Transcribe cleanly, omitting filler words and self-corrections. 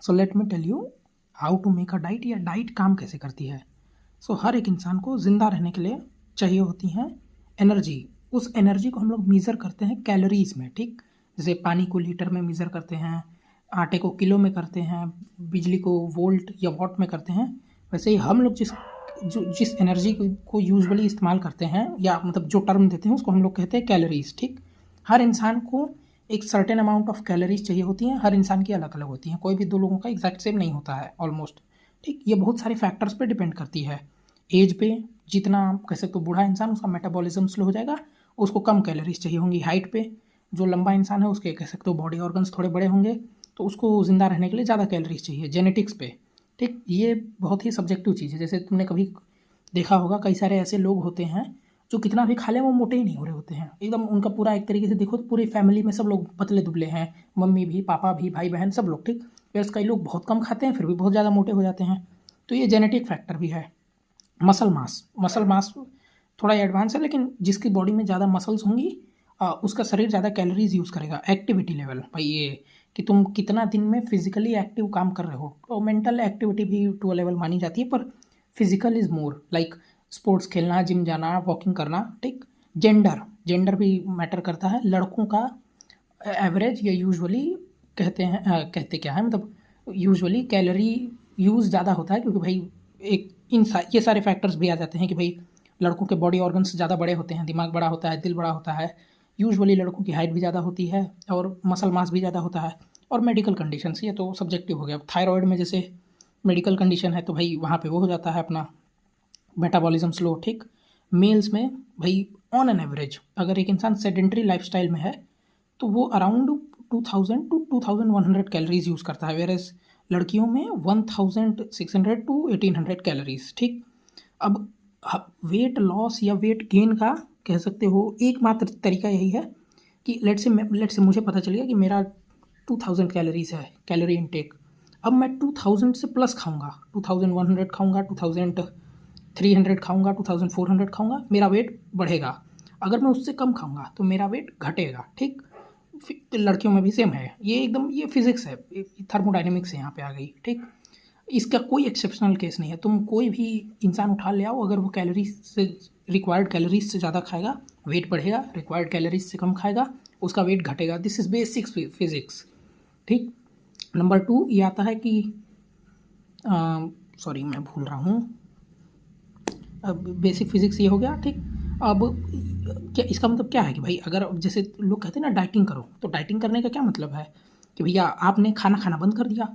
So let me tell you how to make a diet, या diet काम कैसे करती है। सो हर एक इंसान को ज़िंदा रहने के लिए चाहिए होती हैं एनर्जी। उस एनर्जी को हम लोग मेज़र करते हैं कैलोरीज़ में, ठीक। जैसे पानी को लीटर में मेज़र करते हैं, आटे को किलो में करते हैं, बिजली को वोल्ट या वॉट में करते हैं। वैसे ही हम लोग जिस एनर्जी को यूजुअली इस्तेमाल करते हैं, या मतलब जो टर्म देते हैं, उसको हम लोग कहते हैं कैलोरीज़, ठीक। हर इंसान को एक सर्टेन अमाउंट ऑफ कैलोरीज चाहिए होती हैं। हर इंसान की अलग अलग होती हैं, कोई भी दो लोगों का एग्जैक्ट सेम नहीं होता है ऑलमोस्ट, ठीक। ये बहुत सारे फैक्टर्स पे डिपेंड करती है। एज पे, जितना आप कह सकते हो बूढ़ा इंसान, उसका मेटाबॉलिज्म स्लो हो जाएगा, उसको कम कैलोरीज चाहिए होंगी। हाइट पे, जो लंबा इंसान है उसके कह सकते हो बॉडी ऑर्गन्स थोड़े बड़े होंगे, तो उसको ज़िंदा रहने के लिए ज़्यादा कैलोरीज चाहिए। जेनेटिक्स पे, ठीक। ये बहुत ही सब्जेक्टिव चीज़ है। जैसे तुमने कभी देखा होगा, कई सारे ऐसे लोग होते हैं जो कितना भी खा लें वो मोटे ही नहीं हो रहे होते हैं एकदम। उनका पूरा एक तरीके से देखो तो पूरी फैमिली में सब लोग पतले दुबले हैं, मम्मी भी, पापा भी, भाई बहन सब लोग, ठीक। वैसे कई लोग बहुत कम खाते हैं फिर भी बहुत ज़्यादा मोटे हो जाते हैं। तो ये जेनेटिक फैक्टर भी है। मसल मास थोड़ा एडवांस है, लेकिन जिसकी बॉडी में ज़्यादा मसल्स होंगी उसका शरीर ज़्यादा कैलोरीज यूज़ करेगा। एक्टिविटी लेवल, भाई ये कि तुम कितना दिन में फिजिकली एक्टिव काम कर रहे हो, तो मेंटल एक्टिविटी भी टू अ लेवल मानी जाती है, पर physical is more like sports खेलना, जिम जाना, वॉकिंग करना, ठीक। जेंडर भी मैटर करता है। लड़कों का एवरेज या यूजुअली कहते क्या है, मतलब यूजुअली कैलोरी यूज़ ज़्यादा होता है, क्योंकि भाई एक ये सारे फैक्टर्स भी आ जाते हैं कि भाई लड़कों के बॉडी ऑर्गन्स ज़्यादा बड़े होते हैं, दिमाग बड़ा होता है, दिल बड़ा होता है। यूजुअली लड़कों की हाइट भी ज़्यादा होती है और मसल मास भी ज़्यादा होता है। और मेडिकल कंडीशंस, ये तो सब्जेक्टिव हो गया। थायराइड में जैसे मेडिकल कंडीशन है तो भाई वहाँ पे वो हो जाता है अपना मेटाबॉलिज्म स्लो, ठीक। मेल्स में भाई ऑन एन एवरेज अगर एक इंसान सेडेंट्री लाइफस्टाइल में है तो वो अराउंड 2000 टू 2100 कैलोरीज यूज़ करता है, वेरएज लड़कियों में 1600 टू 1800 कैलोरीज, ठीक। अब वेट लॉस या वेट गेन का कह सकते हो एकमात्र तरीका यही है कि लेट से मुझे पता चल गया कि मेरा 2000 कैलोरीज है कैलोरी इनटेक। अब मैं 2000 से प्लस खाऊंगा, 2100 खाऊंगा, 2300 खाऊंगा, 2400 खाऊंगा, मेरा वेट बढ़ेगा। अगर मैं उससे कम खाऊंगा तो मेरा वेट घटेगा, ठीक। लड़कियों में भी सेम है, ये एकदम ये फिजिक्स है, थर्मोडाइनमिक्स यहाँ पे आ गई, ठीक। इसका कोई एक्सेप्शनल केस नहीं है। तुम कोई भी इंसान उठा ले आओ, अगर वो रिक्वायर्ड कैलोरीज से ज़्यादा खाएगा वेट बढ़ेगा, रिक्वायर्ड कैलोरीज से कम खाएगा उसका वेट घटेगा। दिस इज़ बेसिक फिजिक्स, ठीक। नंबर 2 ये आता है कि सॉरी मैं भूल रहा हूँ। अब बेसिक फिजिक्स ये हो गया, ठीक। अब क्या इसका मतलब क्या है कि भाई अगर जैसे लोग कहते हैं ना डाइटिंग करो, तो डाइटिंग करने का क्या मतलब है कि भैया आपने खाना खाना बंद कर दिया,